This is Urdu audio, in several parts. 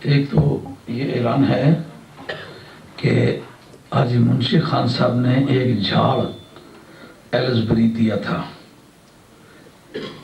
ایک تو یہ اعلان ہے کہ آج منشی خان صاحب نے ایک جھاڑ ایلزبری دیا تھا،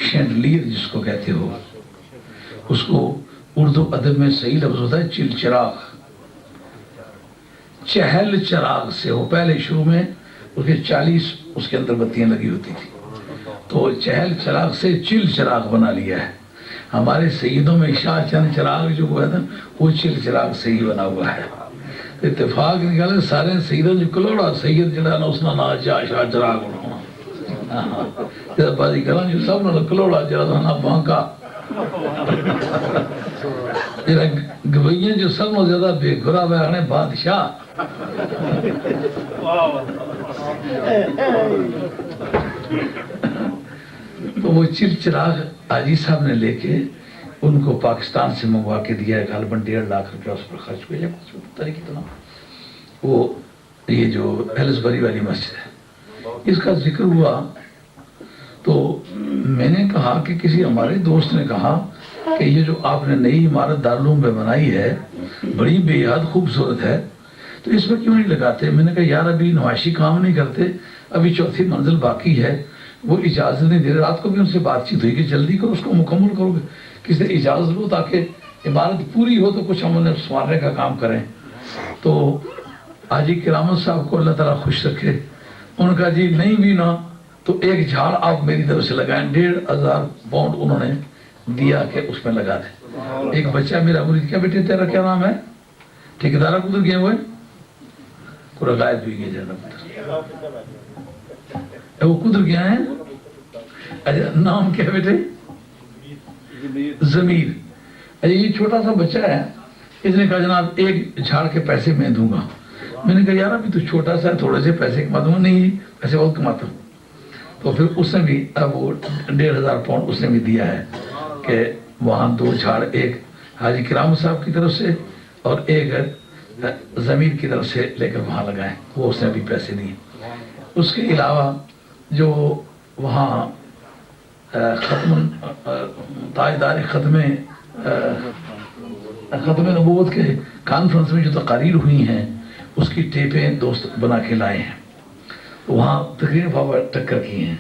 شینڈلیر جس کو کہتے ہو، اس کو اردو ادب میں صحیح لفظ ہوتا ہے چل چراغ، چہل چراغ سے وہ پہلے شروع میں اس کے 40 اس کے اندر بتیاں لگی ہوتی تھی، تو چہل چراغ سے چل چراغ بنا لیا ہے۔ ہمارے سیدوں میں شاہ چند چراغ جو ہوا تھا وہ چل چراغ سے ہی بنا ہوا ہے۔ اتفاق نکالے سارے سیدوں جو کلوڑا سید جڑا نا اس نا نا شاہ چراغ ہونا جب بازی کراں جو سب نا کلوڑا جڑا نا بانکا جڑا گوئیاں جو سب نا زیادہ بے گھرا بیانے بادشاہ۔ تو وہ چل چراغ حاجی صاحب نے لے کے ان کو پاکستان سے منگوا کے دیا ہے، غالباً 1.5 لاکھ روپیہ اس پر خرچ ہوئے، طریقے کتنا وہ یہ جو ایلزبری والی مسجد ہے اس کا ذکر ہوا تو میں نے کہا کہ کسی ہمارے دوست نے کہا کہ یہ جو آپ نے نئی عمارت دارالعلوم میں بنائی ہے بڑی بے حد خوبصورت ہے، تو اس میں کیوں نہیں لگاتے؟ میں نے کہا یار ابھی نمائشی کام نہیں کرتے، ابھی 4تھی منزل باقی ہے، وہ اجازت نہیں دے رہے۔ رات کو بھی ان سے بات چیت ہوئی کہ جلدی کرو اس کو مکمل کرو، کسی نے اجازت لو تاکہ عمارت پوری ہو تو کچھ ہم انہیں سنوارنے کا کام کریں۔ تو حاجی کرامت صاحب کو اللہ تعالیٰ خوش رکھے، ان کا جی نہیں بھی نہ تو ایک جھاڑ آپ میری طرف سے لگائیں، 1,500 پاؤنڈ انہوں نے دیا کہ اس میں لگا دیں۔ ایک بچہ میرا مرید، کیا بیٹے تیرا کیا نام ہے؟ ٹھیکیدارہ کدھر گئے ہوئے؟ پورا غائب بھی گئے جانا پتر، وہ کدھر گیا ہے؟ اچھا نام کیا بیٹے؟ ضمیر۔ اچھا یہ چھوٹا سا بچہ ہے، اس نے کہا جناب ایک جھاڑ کے پیسے میں دوں گا۔ میں نے کہا یار ابھی تو چھوٹا سا ہے، تھوڑے سے پیسے کما دوں گا۔ نہیں پیسے بہت کماتا ہوں۔ تو پھر اس نے بھی اب وہ 1,500 پاؤنڈ اس نے بھی دیا ہے کہ وہاں 2 جھاڑ، ایک حاجی کرام صاحب کی طرف سے اور ایک ضمیر کی طرف سے لے کر وہاں لگائیں، وہ اس نے بھی پیسے دیے۔ اس کے علاوہ جو وہاں ختم تاجدار ختم نبوت کے کانفرنس میں جو تقاریر ہوئی ہیں اس کی ٹیپیں دوست بنا کے لائے ہیں، وہاں تقریر بابا ٹکر کی ہیں،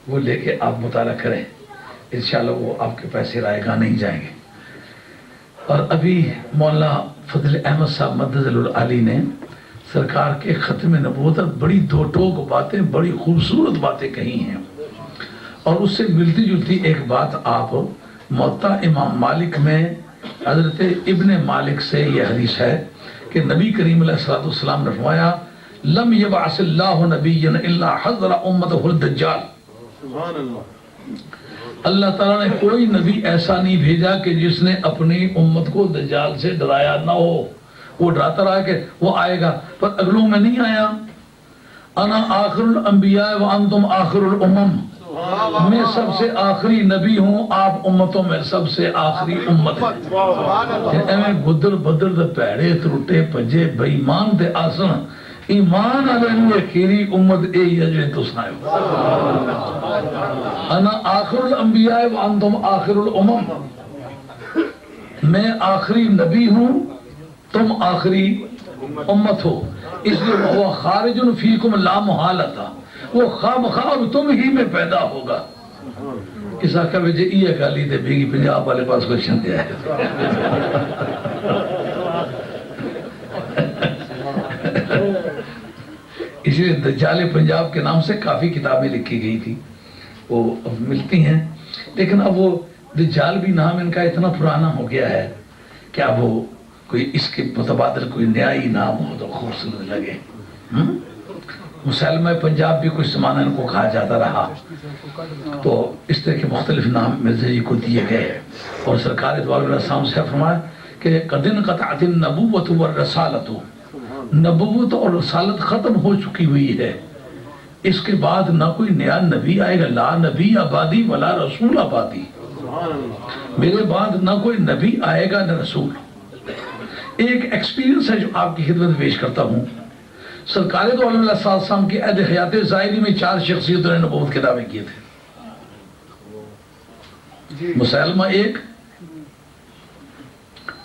وہ لے کے آپ مطالعہ کریں، انشاءاللہ وہ آپ کے پیسے رائے گاہ نہیں جائیں گے۔ اور ابھی مولانا فضل احمد صاحب مدد العالی نے سرکار کے ختم نبوت بڑی دو ٹوک باتیں، بڑی خوبصورت باتیں کہی ہیں، اور اس سے ملتی جلتی ایک بات آپ موطا امام مالک میں حضرت ابن مالک سے یہ حدیث ہے کہ نبی کریم علیہ السلام نے فرمایا لم یبعث اللہ نبیا الا حذر امتہ الدجال۔ اللہ تعالیٰ نے کوئی نبی ایسا نہیں بھیجا کہ جس نے اپنی امت کو دجال سے ڈرایا نہ ہو۔ وہ ڈراتا رہا کہ وہ آئے گا، پر اگلوں میں نہیں آیا۔ انا آخر الانبیاء وانتم آخر الامم، میں سب سے آخری نبی ہوں، آپ امتوں میں سب سے آخری امت ہیں۔ ایویں گدر بدر دے پیڑے ترٹے پجے بے ایمان دے آسن، ایمان علیہ اخیری امت اے جڑے تساں ہو۔ انا آخر الانبیاء وانتم آخر الامم، میں آخری نبی ہوں تم آخری امت ہو، اس لیے وہ خارج فیکم لا محالتا، وہ خواہ مخواہ تم ہی میں پیدا ہوگا۔ اس آقا بجے یہ گالی دے بیگی پنجاب والے پاس کوشچن دیا ہے۔ اس لیے دجال پنجاب کے نام سے کافی کتابیں لکھی گئی تھی، وہ اب ملتی ہیں، لیکن اب وہ دجال بھی نام ان کا اتنا پرانا ہو گیا ہے کہ اب وہ کوئی اس کے متبادل کوئی نیائی نام ہو تو خوبصورت لگے۔ مسلمہ پنجاب بھی کچھ زمانہ ان کو کہا جاتا رہا، تو اس طرح کے مختلف نام مرزا جی کو دیے گئے، اور سرکار دو علیہ السلام سے فرمایا کہ قد انقطعت النبوۃ والرسالۃ، نبوت اور رسالت ختم ہو چکی ہوئی ہے، اس کے بعد نہ کوئی نیا نبی آئے گا، لا نبی آبادی ولا رسول آبادی، میرے بعد نہ کوئی نبی آئے گا نہ رسول۔ ایک ایکسپیرینس ہے جو آپ کی خدمت میں پیش کرتا ہوں۔ سرکار دو علیہ السلام کی عہد حیات ظاہری میں 4 شخصیتوں نے نبوت کے دعوے کیے تھے۔ مسلمہ ایک،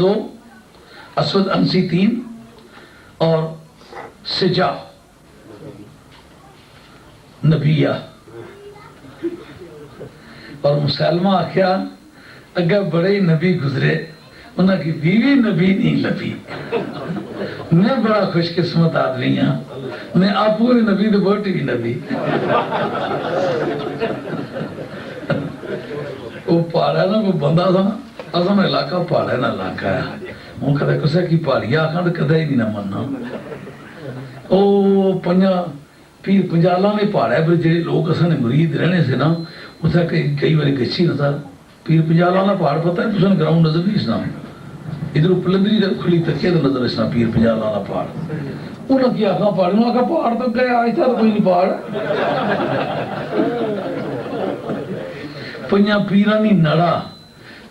2, اسود انسی 3 اور سجا نبیہ. اور مسلمہ آخیا اگے بڑے نبی گزرے انہاں کی بیوی نبی نہیں لبی. میں بڑا خوش قسمت آدمی ہاں، میں آپ بھی نبی تو بوٹی بھی نبی. وہ پہاڑا نا وہ بندہ تھا نا اصل علاقہ پہاڑا نا علاقہ ہے وہ کدے کسے کی پہاڑی آخاں تو کدے ہی نہیں نہ مننا. او پیر پنجالا میں پہاڑا ہے پر جڑے لوگ اصل نے مرید رہنے سے نا اتنا کئی باری گچھی نہ تھا. پیر پنجالا نا پہاڑ پتہ ہے تو گراؤنڈ نظر نہیں اسنا ادھر پلندری کھلی تکیے تو نظر اسنا پیر پنجالا نا پہاڑ. انہوں کی آخاں پہاڑ انہوں آخاں پہاڑ تو گئے آج تھا کوئی نہیں پہاڑ. پنجا پیرانی نڑا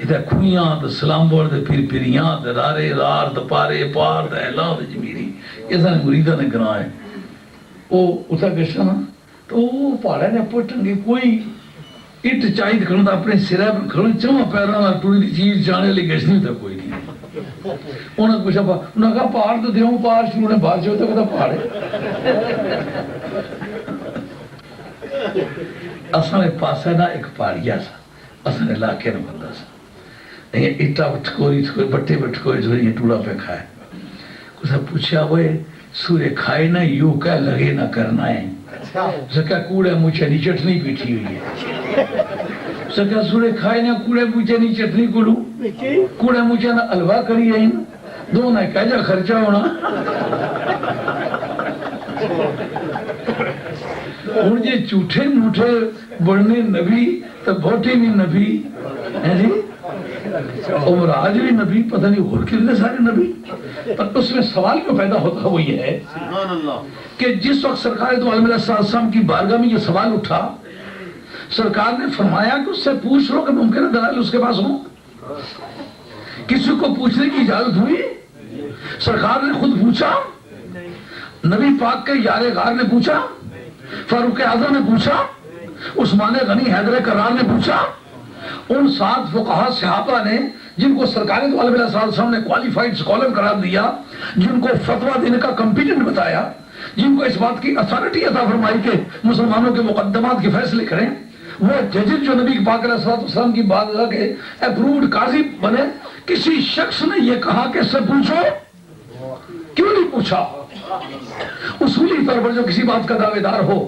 ادھر کھویاں تو سلامبور دے پیر پیریاں تے رارے رار تے پارے پار تے اعلان تے جمیری یہ سارے مریدہ نے گناہ ہے. وہ اتھا گشتا نا تو وہ پہاڑے نے پٹنگی کوئی اٹ چاہید کھڑا اپنے سرے پر کھڑا چاہاں پیرانا ٹوڑی دی چیز جانے لے گشنی تا کوئی نہیں. انہوں نے پوچھا انہوں نے کہا پہاڑ تو دیوں پہاڑ شروع نے بات جو ہوتا کہتا پہاڑ ہے. اصلا پاسا نا ایک پہاڑیا سا اصلا علاقے نے بندہ سا یہ اٹا بٹھکوری بٹے بٹھکوری جو یہ ٹوڑا پہ کھائے. کچھ پوچھا وہ سورے کھائے نہ یوں کہہ لگے نہ کرنا ہے. سکا کوڑے مجھے نہیں چٹنی پیٹھی ہوئی ہے. سکا سورے کھائے نہ کوڑے مجھے نہیں چٹنی کلو کوڑے مجھے نہ الوا کری ہے دو نہ کہجا خرچہ ہونا. اور یہ جھوٹے موٹے بڑھنے نبی تو بہتی بھی نبی ہے جی عمراج بھی نبی پتہ نہیں اور کتنے سارے نبی. پر اس میں سوال کیوں پیدا ہوتا وہ یہ ہے کہ جس وقت سرکار دو عالم علیہ السلام کی بارگاہ میں یہ سوال اٹھا سرکار نے فرمایا کہ اس سے پوچھ لو کہ ممکن ہے دلائل اس کے پاس ہوں. کسی کو پوچھنے کی اجازت ہوئی؟ سرکار نے خود پوچھا، نبی پاک کے یار غار نے پوچھا، فاروق اعظم نے پوچھا، عثمان غنی حیدر کرار نے پوچھا، ان 7 فقہا صحابہ نے جن کو سرکار دو عالم علیہ السلام نے کوالیفائیڈ سکولر قرار دیا، جن کو فتویٰ دینے کا کمپیٹنٹ بتایا، جن کو اس بات کی اتھارٹی عطا فرمائی کہ مسلمانوں کے مقدمات کے فیصلے کریں، وہ ججز جو نبی پاک علیہ السلام کی بارگاہ کے اپرووڈ قاضی بنے. کسی شخص نے یہ کہا کہ اس سے پوچھو، کیوں نہیں پوچھا؟ اصولی طور پر جو کسی بات کا دعوے دار ہو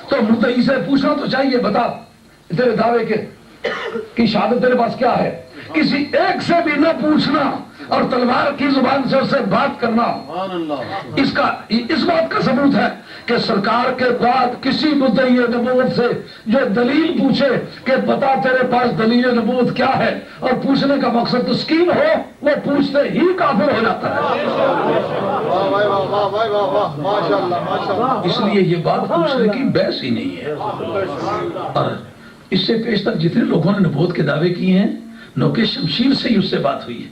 تو مدعی سے پوچھنا تو چاہیے، بتا تیرے دعوے کی شہادت تیرے پاس کیا ہے. کسی ایک سے بھی نہ پوچھنا اور تلوار کی زبان سے اسے بات کرنا اس بات کا ثبوت ہے کہ سرکار کے بعد کسی مدعی نبوت سے جو دلیل پوچھے کہ بتا تیرے پاس دلیل نبوت کیا ہے اور پوچھنے کا مقصد تسکین ہو وہ پوچھتے ہی کافر ہو جاتا ہے. اس لیے یہ بات پوچھنے کی بحث ہی نہیں ہے. اور اس سے پیش تک جتنے لوگوں نے نبوت کے دعوے کیے ہیں نوکے شمشیر سے ہی اس سے بات ہوئی ہے.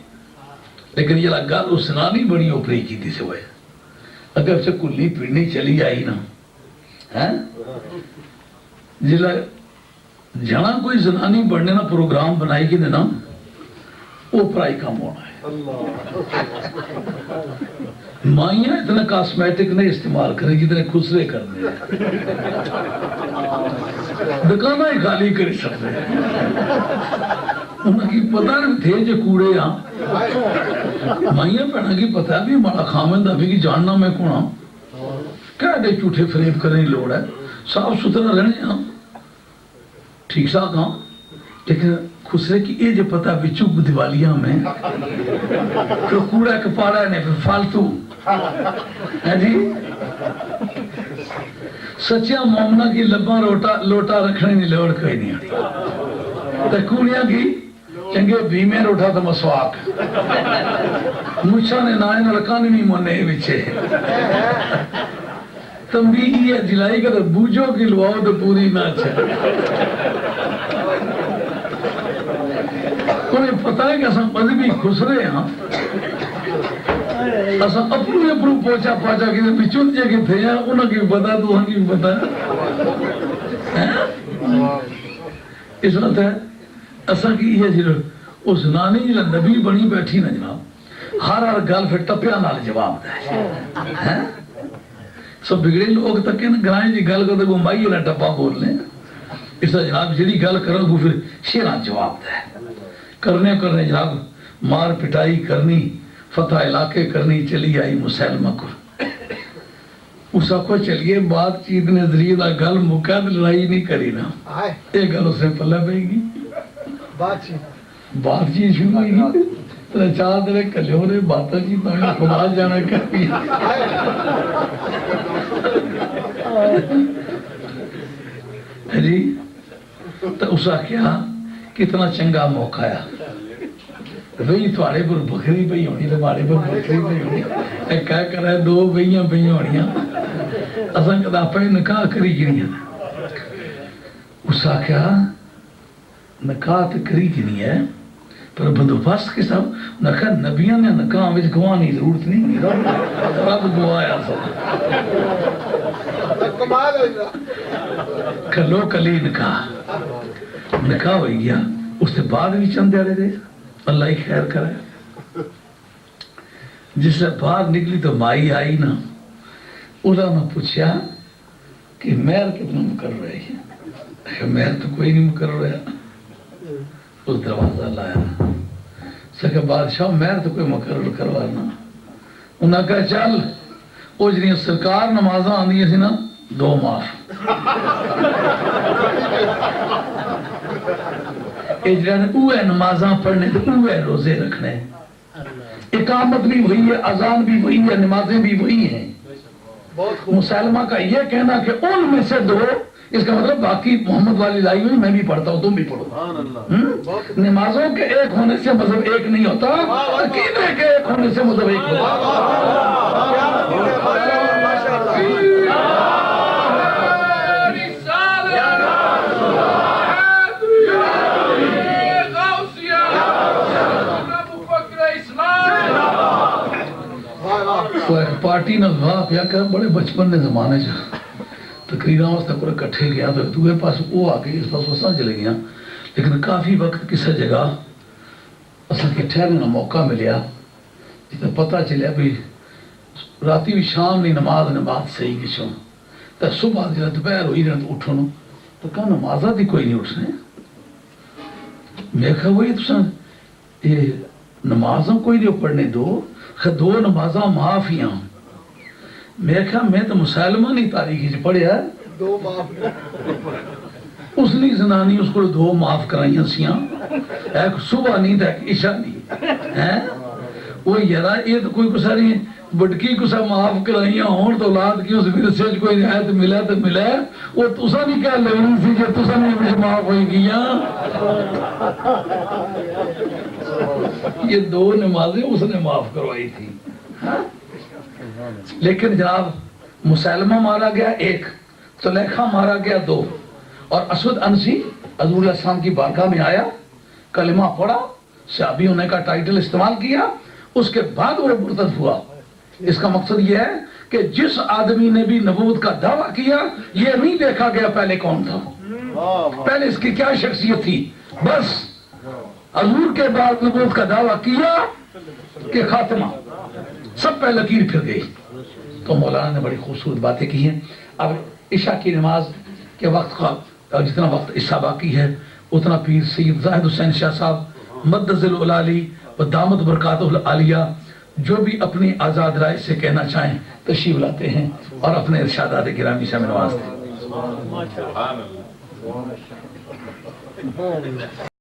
لیکن یہ گل اس زنانی بڑی اوپری کی تھی سے وہ اگر اسے کلی پیڑنی چلی آئی نا جلا جہاں کوئی زنانی بڑھنے نا پروگرام بنائی گی نا وہ پرائی کام ہونا ہے. مائیاں اتنا کاسمیٹک نہیں استعمال کریں جتنے خسرے کرنے دکانہ ہی خالی کر سکتے ہیں. انہوں کی پتہ نہیں تھے جو کوڑے ہاں مائیاں پہنا کی پتہ بھی ہمارا خامن دفعی کی جاننا میں کونا کیا دے چوٹے فریب کرنے لوڑ ہے صاف ستھرا رہنے ہاں ٹھیک ساکھ ہاں. لیکن خسرے کی یہ جو پتہ بچو دیوالیاں میں تو کوڑا کپاڑا نے پھر فالتو ہے جی سچیاں مومنہ کی لباں لوٹا رکھنے نہیں لوڑ کوئی نہیں آتا. کوڑیاں کی چنگے بیمے روٹا تو مسواک مچھا نے نائن لکانی نہیں مونے بچے تنبیہ یہ دلائی کہ بوجھو کی لواؤ تو پوری نہ چھے. انہیں پتہ ہے کہ اساں مذہبی خسرے ہاں اساں اپنی پوچھا پاچا کہ بچوں جے کہ تھے ہیں انہوں کی بتا تو ہاں کی بتا اس وقت ہے اساں کی یہ جی وہ زنانی جی نبی بنی بیٹھی نا جناب ہر گل پھر ٹپیا نال جواب دے سب بگڑے لوگ تک گرائیں جی گل کرتے مائی نہ ٹپا بول لیں اس طرح جناب جیڑی گل کرو گو پھر شیران جواب دے کرنے جناب مار پٹائی کرنی فتح علاقے کرنی چلی آئی مسلمہ کو اس کو چلیے بات چیت نے ذریعے دا گل مکہ لڑائی نہیں کری نا ایک گل اس نے پلہ پہ گی بات چیت شروع ہوئی گی تو چار دلے کلیوں نے باتیں چیت میں خدا جانا کر دیا جی تو اس کا کیا کتنا چنگا موقع ہے بھئی تھوڑے پر بکری پہ ہونی تمہارے پر بکری پہ ہونی ایک کہہ کر ہے دو بھئیاں پہ ہونیاں اصلا کدا پہ نکاح کری گنی ہے اس کا کیا نکاح تو کری گنی ہے پر بندوبست کے سب نکاح نبیاں نے نکاح میں گواہی ضرورت نہیں ہونی رب گوایا سب کلو کلی نکاح ہوئی گیا اس سے بعد بھی چند دیارے دے اللہ ہی خیر کرے جس سے باہر نکلی تو مائی آئی نا انہوں نے پوچھا کہ مہر کتنا مقرر رہی ہے مہر تو کوئی نہیں مقرر رہا اس دروازہ لایا سکے بادشاہ مہر تو کوئی مقرر کروانا انہوں نے کہا چل وہ جنہیں سرکار نمازاں آندی سی نا 2 معاف اوہ نمازاں پڑھنے تو اوہ روزے رکھنے اقامت بھی وہی ہے اذان بھی وہی ہے نمازیں بھی وہی ہیں مسلمہ کا یہ کہنا کہ ان میں سے 2 اس کا مطلب باقی محمد والی لائی ہوئی میں بھی پڑھتا ہوں تم بھی پڑھو نمازوں کے ایک ہونے سے مذہب ایک نہیں ہوتا عقیدے کے ایک ہونے سے مذہب ایک ہوتا پارٹی نے واہ کیا کہ بڑے بچپن نے زمانے سے تقریران اس تک کٹھے گیا تو دوے پاس وہ آگے اس پاس وساں چلے گیا لیکن کافی وقت کسی جگہ اصل کے ٹھہرنے موقع ملیا جتنا پتہ چلیا بھی راتی بھی شام نہیں نماز صحیح کچھوں تو صبح جب دوپہر ہوئی رہے تو اٹھو نو تو کہا نمازہ دی کوئی نہیں اٹھنے میں کہا وہی تو سن یہ نمازوں کوئی نہیں پڑھنے 2 نمازاں معاف ہی ہوں میں کہا میں تو مسلمان نہیں تاریخی سے پڑھیا 2 معاف اس نے زنانی اس کو 2 معاف کرائیاں سیاں ایک صبح نہیں تھا ایک عشاء نہیں وہ یارا یہ تو کوئی کسا نہیں بڑکی کسا معاف کرائیاں ہون تو اولاد کی اس ورثے کوئی نہایت ملا تو ملا وہ تسا نہیں کہہ لگنی سی کہ تسا نہیں مجھے معاف ہوئی گیا یہ 2 نمازیں اس نے معاف کروائی تھی لیکن جناب مسلمہ مارا گیا 1 زلیخا مارا گیا 2 اور اسود انسی حضور علیہ السلام کی بارگاہ میں آیا کلمہ پڑھا صحابی ہونے کا ٹائٹل استعمال کیا اس کے بعد وہ مرتد ہوا اس کا مقصد یہ ہے کہ جس آدمی نے بھی نبوت کا دعویٰ کیا یہ نہیں دیکھا گیا پہلے کون تھا پہلے اس کی کیا شخصیت تھی بس حضور کے بعد نبوت کا دعویٰ کیا کہ خاتمہ سب پہ لکیر پھر گئی تو مولانا نے بڑی خوبصورت باتیں کی ہیں اب عشاء کی نماز کے وقت کا جتنا وقت عشاء باقی ہے اتنا پیر سید زاہد حسین شاہ صاحب مدذل العالی و دامت برکاتہ العالیہ جو بھی اپنی آزاد رائے سے کہنا چاہیں تشریف لاتے ہیں اور اپنے ارشادات گرامی سے نوازتے ہیں